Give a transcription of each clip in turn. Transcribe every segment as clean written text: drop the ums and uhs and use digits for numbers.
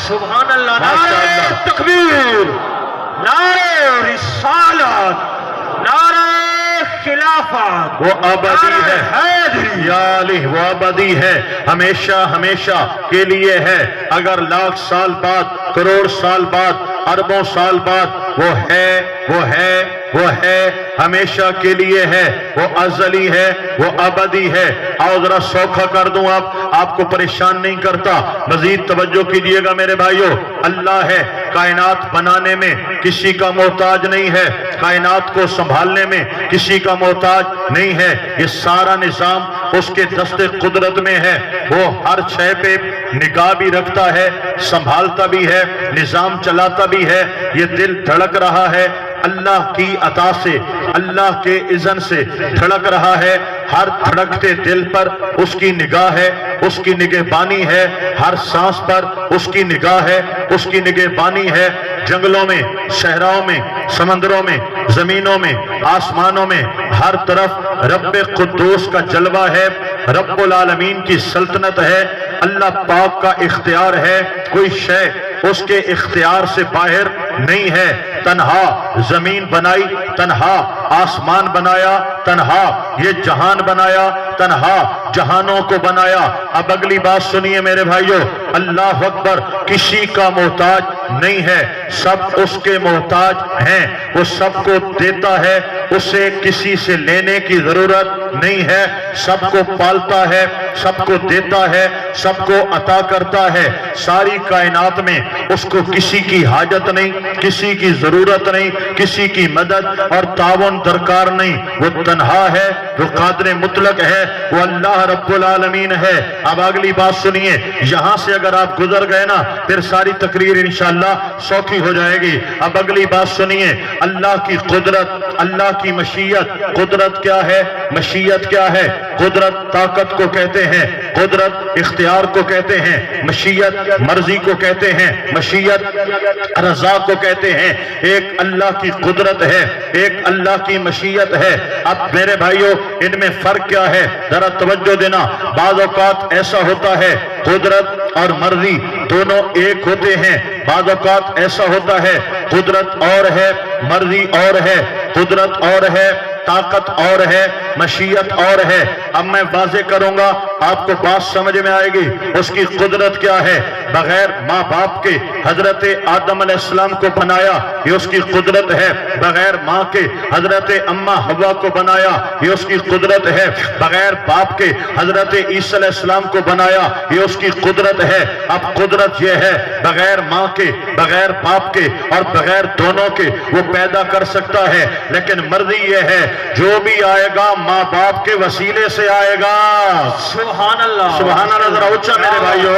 سبحان اللہ، ماشاء نعرہ اللہ۔ تکبیر، نعرہ رسالت، نعرہ خلافت، وہ ابدی نعرہ ہے، حیدری۔ یا علی وہ ابدی ہے، ہمیشہ ہمیشہ کے لیے ہے، اگر لاکھ سال بعد، کروڑ سال بعد، اربوں سال بعد، وہ ہے، وہ ہے، وہ ہے، ہمیشہ کے لیے ہے، وہ ازلی ہے، وہ ابدی ہے۔ آؤ ذرا سوکھا کر دوں، آپ کو پریشان نہیں کرتا، مزید توجہ کیجئے گا میرے بھائیو۔ اللہ ہے، کائنات بنانے میں کسی کا محتاج نہیں ہے، کائنات کو سنبھالنے میں کسی کا محتاج نہیں ہے، یہ سارا نظام اس کے دست قدرت میں ہے، وہ ہر شے پہ نگاہ بھی رکھتا ہے، سنبھالتا بھی ہے، نظام چلاتا بھی ہے۔ یہ دل دھڑک رہا ہے، اللہ کی عطا سے، اللہ کے اذن سے دھڑک رہا ہے، ہر دھڑکتے دل پر اس کی نگاہ ہے، اس کی نگہبانی ہے، ہر سانس پر اس کی نگاہ ہے، اس کی نگہبانی ہے۔ جنگلوں میں، صحراؤں میں، سمندروں میں، زمینوں میں، آسمانوں میں، ہر طرف رب قدوس کا جلوہ ہے، رب العالمین کی سلطنت ہے، اللہ پاک کا اختیار ہے، کوئی شے اس کے اختیار سے باہر نہیں ہے۔ تنہا زمین بنائی، تنہا آسمان بنایا، تنہا یہ جہان بنایا، تنہا جہانوں کو بنایا۔ اب اگلی بات سنیے میرے بھائیو، اللہ اکبر، کسی کا محتاج نہیں ہے، سب اس کے محتاج ہیں، وہ سب کو دیتا ہے، اسے کسی سے لینے کی ضرورت نہیں ہے، سب کو پالتا ہے، سب کو دیتا ہے، سب کو عطا کرتا ہے، ساری کائنات میں اس کو کسی کی حاجت نہیں، کسی کی ضرورت نہیں، کسی کی مدد اور تعاون درکار نہیں، وہ تنہا ہے، وہ قادر مطلق ہے، وہ اللہ رب العالمین ہے۔ اب اگلی بات سنیے، یہاں سے اگر آپ گزر گئے نا پھر ساری تقریر انشاءاللہ سوکھی ہو جائے گی۔ اب اگلی بات سنیے، اللہ کی قدرت، اللہ کی مشیت۔ قدرت کیا ہے؟ مشیت کیا ہے؟ قدرت طاقت کو کہتے ہیں، قدرت اختیار کو کہتے ہیں، مشیت مرضی کو کہتے ہیں، مشیت رضا کو کہتے ہیں۔ ایک اللہ کی قدرت ہے، ایک اللہ کی مشیت ہے۔ اب میرے بھائیوں، ان میں فرق کیا ہے؟ ذرا توجہ دینا۔ بعض اوقات ایسا ہوتا ہے قدرت اور مرضی دونوں ایک ہوتے ہیں، بعض اوقات ایسا ہوتا ہے قدرت اور ہے، مرضی اور ہے، قدرت اور ہے، طاقت اور ہے، مشیت اور ہے۔ اب میں واضح کروں گا، آپ کو بات سمجھ میں آئے گی۔ اس کی قدرت کیا ہے؟ بغیر ماں باپ کے حضرت آدم علیہ السلام کو بنایا، یہ اس کی قدرت ہے۔ بغیر ماں کے حضرت اماں حوا کو بنایا، یہ اس کی قدرت ہے۔ بغیر باپ کے حضرت عیسی علیہ السلام کو بنایا، یہ اس کی قدرت ہے۔ اب قدرت یہ ہے، بغیر ماں کے، بغیر باپ کے اور بغیر دونوں کے وہ پیدا کر سکتا ہے، لیکن مرضی یہ ہے جو بھی آئے گا ماں باپ کے وسیلے سے آئے گا۔ سبحان اللہ، سبحان اللہ، ذرا اونچا میرے بھائیو۔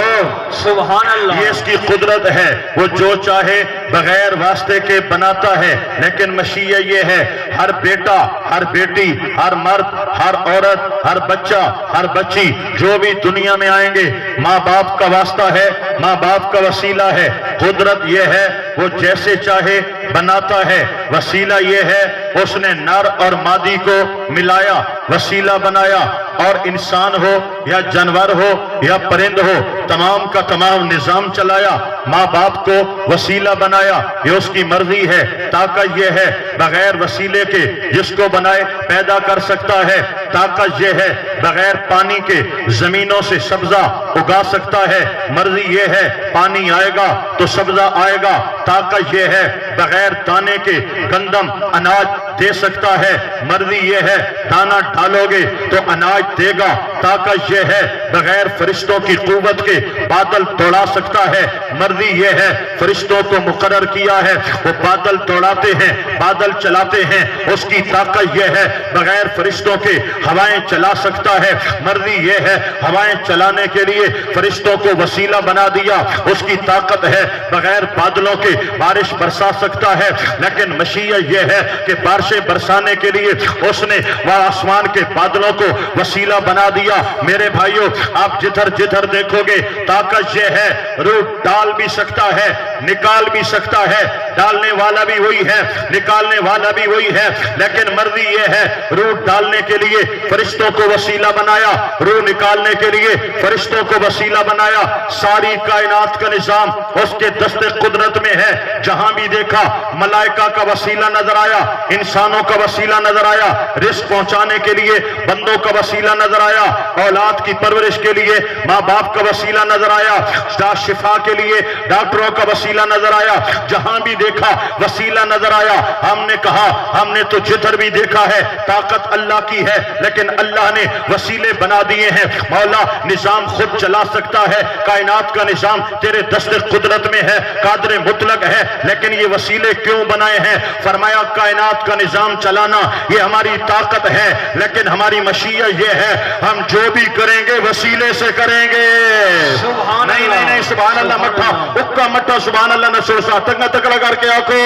سبحان اللہ، یہ اس کی قدرت ہے، وہ جو چاہے بغیر واسطے کے بناتا ہے، لیکن مشیت یہ ہے، ہر بیٹا، ہر بیٹی، ہر مرد، ہر عورت، ہر بچہ، ہر بچی جو بھی دنیا میں آئیں گے ماں باپ کا واسطہ ہے، ماں باپ کا وسیلہ ہے۔ قدرت یہ ہے، وہ جیسے چاہے بناتا ہے، وسیلہ یہ ہے اس نے نر اور مادی کو ملایا، وسیلہ بنایا، اور انسان ہو یا جانور ہو یا پرند ہو، تمام کا تمام نظام چلایا، ماں باپ کو وسیلہ بنایا، یہ اس کی مرضی ہے۔ طاقت یہ ہے، بغیر وسیلے کے جس کو بنائے پیدا کر سکتا ہے۔ طاقت یہ ہے، بغیر پانی کے زمینوں سے سبزہ اگا سکتا ہے، مرضی یہ ہے، پانی آئے گا تو سبزہ آئے گا۔ طاقت یہ ہے، بغیر دانے کے گندم اناج دے سکتا ہے، مرضی یہ ہے، دانہ ڈالو گے تو اناج دے گا۔ طاقت یہ ہے، بغیر فرشتوں کی قوت کے بادل توڑا سکتا ہے، مرضی یہ ہے، فرشتوں کو مقرر کیا ہے، وہ بادل توڑاتے ہیں، بادل چلاتے ہیں۔ اس کی طاقت یہ ہے، بغیر فرشتوں کے ہوائیں چلا سکتا ہے، مرضی یہ ہے، ہوائیں چلانے کے لیے فرشتوں کو وسیلہ بنا دیا۔ اس کی طاقت ہے، بغیر بادلوں کے بارش برسا سکتا ہے، لیکن مشیت یہ ہے کہ بارشیں برسانے کے لیے اس نے وہ آسمان کے بادلوں کو وسیلہ بنا دیا۔ میرے بھائیوں، آپ جدھر جدھر دیکھو گے طاقت یہ ہے، روح ڈال بھی سکتا ہے، निकाल भी सकता है, डालने वाला भी वही है, निकालने वाला भी वही है, लेकिन मर्जी ये है रूह डालने के लिए फरिश्तों को वसीला बनाया, रूह निकालने के लिए फरिश्तों को वसीला बनाया। सारी कायनात का निजाम उसके दस्ते कुदरत में है। जहां भी देखा मलाइका का वसीला नजर आया, इंसानों का वसीला नजर आया, रिस्क पहुंचाने के लिए बंदों का वसीला नजर आया, औलाद की परवरिश के लिए माँ बाप का वसीला नजर आया, शिफा के लिए डॉक्टरों का वसीला नजर आया। जहां भी देखा वसीला नजर आया। हमने कहा हमने तो जिधर भी देखा है ताकत अल्लाह की है, लेकिन अल्लाह ने वसीले बना दिए हैं। मौला निजाम खुद चला सकता है, कायनात का निजाम तेरे दस्ते कुदरत में है, कादर मुतलक है, लेकिन ये वसीले क्यों बनाए हैं? फरमाया कायनात का निजाम चलाना ये हमारी ताकत है, लेकिन हमारी मशीयत ये है हम जो भी करेंगे वसीले से करेंगे। सुभान नहीं नहीं नहीं, सुभान अल्लाह मठा उक्का मठा सुभान अल्लाह न सोचा तंगा तकड़ा करके आको।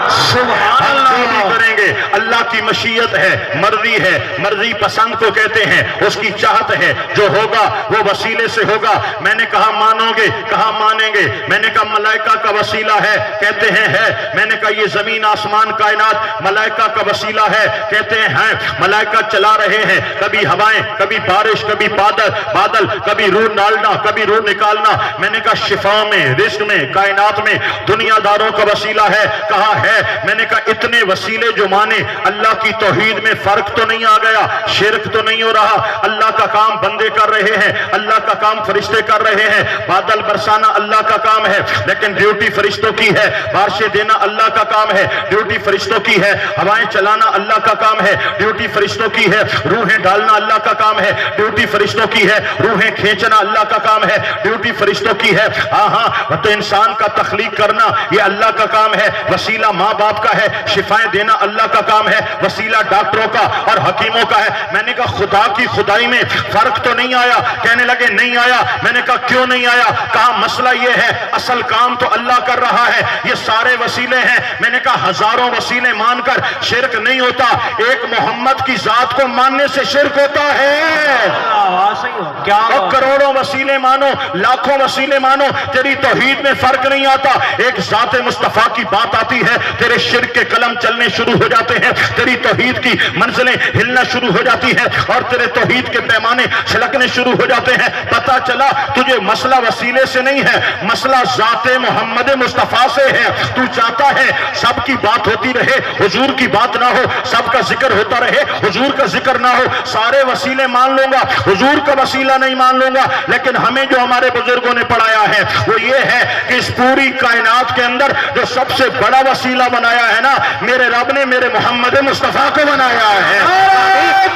सुभान हम जो भी अल्लाह। करेंगे अल्लाह की मशीयत है, मर्जी है, मर्जी पसंद को कहते हैं, उसकी चाहत है, जो होगा वो वसीले से होगा। मैंने कहा मानोगे, कहा मानेंगे। मैंने कहा मलाइका का वसीला है, कहते हैं है। मैंने कहा ये जमीन आसमान कायनात मलाइका का वसीला है, कहते हैं मलाइका चला रहे हैं, कभी हवाएं, कभी बारिश, कभी बादल, कभी रूह डालना, कभी रूह निकालना। मैंने कहा शिफा में, रिस्क में, कायनात में दुनियादारों का वसीला है, कहा है। मैंने कहा इतने वसीले जो माने, अल्लाह की तौहीद में फर्क तो नहीं आ गया, शिरक तो नहीं हो रहा। अल्लाह का काम बंदे कर रहे हैं, अल्लाह का काम फरिश्ते कर रहे हैं। बादल बरसाना अल्लाह का काम है, लेकिन ड्यूटी फरिश्तों की है। बारिशें देना अल्लाह का काम है, ड्यूटी फरिश्तों की है। हवाएं चलाना अल्लाह का काम है, ड्यूटी फरिश्तों की है। रूहें डालना अल्लाह का काम है, ड्यूटी फरिश्तों की है। रूहें खींचना अल्लाह का काम है, ड्यूटी फरिश्तों की है। हाँ, तो इंसान का तख्लीक करना ये अल्लाह का काम है, वसीला माँ बाप का है। शिफाएं देना अल्लाह का काम है, वसीला डॉक्टरों का और हकीमों का है। मैंने कहा खुदा की खुदाई में फर्क तो नहीं आया? कहने लगे नहीं आया। मैंने कहा क्यों नहीं आया? कहा मसला ये है असल काम तो अल्लाह कर रहा है, ये सारे वसीले हैं। मैंने कहा हजारों वसीले मानकर शिरक नहीं होता, एक मोहम्मद की जात को मानने से शिरक होता है। सही हो क्या? और करोड़ों वसीले मानो, लाखों वसीले मानो, तेरी तौहीद में फर्क नहीं आता। एक जाते मुस्तफा की बात आती है, तेरे शिरक के कलम चलने शुरू हो जाते हैं, तेरी तौहीद की मंजिलें हिलना शुरू हो जाती है और तेरे तौहीद के पैमाने छलकने शुरू हो जाते हैं। पता चला तुझे मसला वसीले से नहीं है, मसला जाते मोहम्मद मुस्तफा से है। तू चाहता है सबकी बात होती रहे, हुजूर की बात ना हो, सबका जिक्र होता रहे, हुजूर का जिक्र ना हो। सारे वसीले मान लूंगा, हुजूर का वसीला नहीं मान लूंगा। लेकिन हमें जो हमारे बुजुर्गों ने पढ़ाया है वो ये है कि इस पूरी कायनात के अंदर जो सबसे बड़ा वसीला बनाया है ना, मेरे रब ने मेरे मोहम्मद मुस्तफा को बनाया है।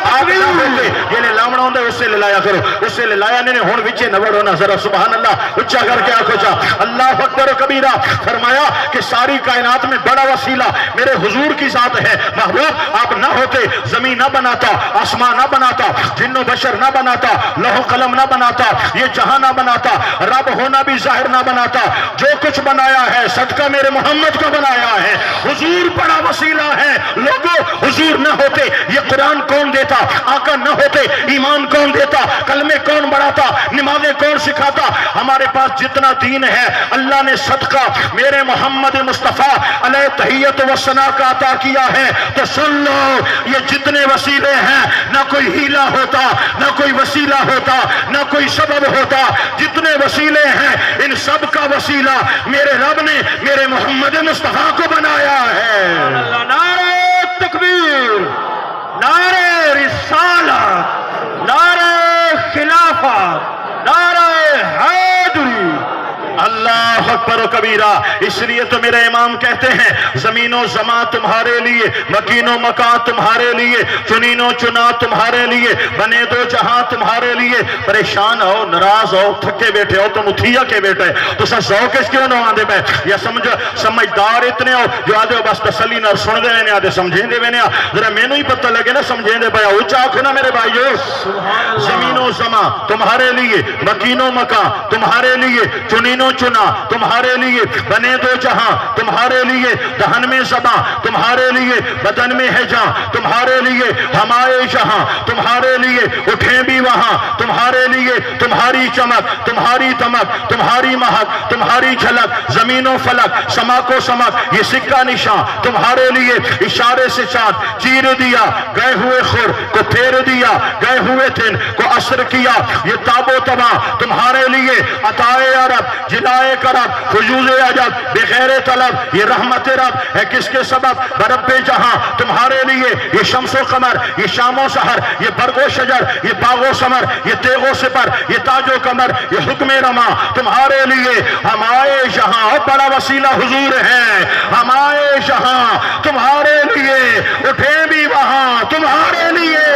आप ना होते ये ले लावना होंगे, उससे ले लाया करो, उससे ले लाया नहीं हुण विचे नवड़ होना। जरा सुभान अल्लाह उच्चा करके आंखों चा अल्लाह अकबर कबीरा। फरमाया कि सारी कायनात में बड़ा वसीला मेरे हुजूर की जात है। महबूब आप ना होते जमीन ना बनाता, आसमान ना बनाता, जिन्नो बशर ना बनाता, लौह कलम ना बनाता, ये जहां ना बनाता, रब होना भी जाहिर ना बनाता। जो कुछ बनाया है सदका मेरे मोहम्मद को बनाया है। हुजूर बड़ा वसीला है। लोगों हुजूर ना होते ये कुरान कौन देता? आका न होते ईमान कौन देता? कलमे कौन बढ़ाता? नमाजें कौन सिखाता? हमारे पास जितना दीन है अल्लाह ने सदका मेरे मोहम्मद मुस्तफा अलैहि तहियत व सना का अता किया है। तो सुन लो, ये जितने वसीले हैं ना कोई हीला होता, ना कोई वसीला होता, ना कोई सबब होता। जितने वसीले हैं इन सब का वसीला मेरे रब ने मेरे मोहम्मद मुस्तफा को बनाया है। अल्लाह, नारे तकबीर, नारे रिसालत, नारे खिलाफत, नारे हैदरी। अल्लाह अकबर कबीरा। इसलिए तो मेरे इमाम कहते हैं जमीनो जमा तुम्हारे लिए, मकीनो मका तुम्हारे लिए, चुनीनो चुना तुम्हारे लिए, बने दो जहां तुम्हारे लिए। परेशान हो, नाराज हो, थके बैठे हो, तुम उठिया के बैठे तो सौ किस क्यों ना आंदे पे? या समझदार इतने हो जो आदे हो बस तसली ना सुन दे ने आदे समझे दे ने। जरा मैनू ही पता लगे ना समझे दे पाया। ऊंचा आखो ना मेरे भाइयों। जमीनो जमा तुम्हारे लिए, मकीनो मका तुम्हारे लिए, चुनीनो چنا تمہارے لیے، بنے دو جہاں تمہارے لیے، دہن میں زباں تمہارے لیے، بدن میں ہے جاں تمہارے لیے، ہم آئے جہاں تمہارے لیے، اٹھیں بھی وہاں تمہارے لیے، تمہاری چمک، تمہاری دمک، تمہاری مہک، تمہاری جھلک، زمین و فلک، سما کو سمک، یہ سکہ نشان تمہارے لیے، اشارے سے چاند چیر دیا، گئے ہوئے خور کو پھیر دیا، گئے ہوئے دن کو عصر کیا، یہ تاب و تباں تمہارے لیے، عطائے عرب جلائے کرب فجوز عجب بغیر طلب، یہ رحمت رب ہے کس کے سبب، برب جہاں تمہارے لیے، یہ شمس و قمر، یہ شام و سحر، یہ برگ و شجر، یہ باغ و ثمر، یہ تیغ و سپر، یہ تاج و کمر، یہ حکم رما تمہارے لیے، ہم آئے جہاں، اور بڑا وسیلہ حضور ہے، ہم آئے جہاں تمہارے لیے، اٹھیں بھی وہاں تمہارے لیے۔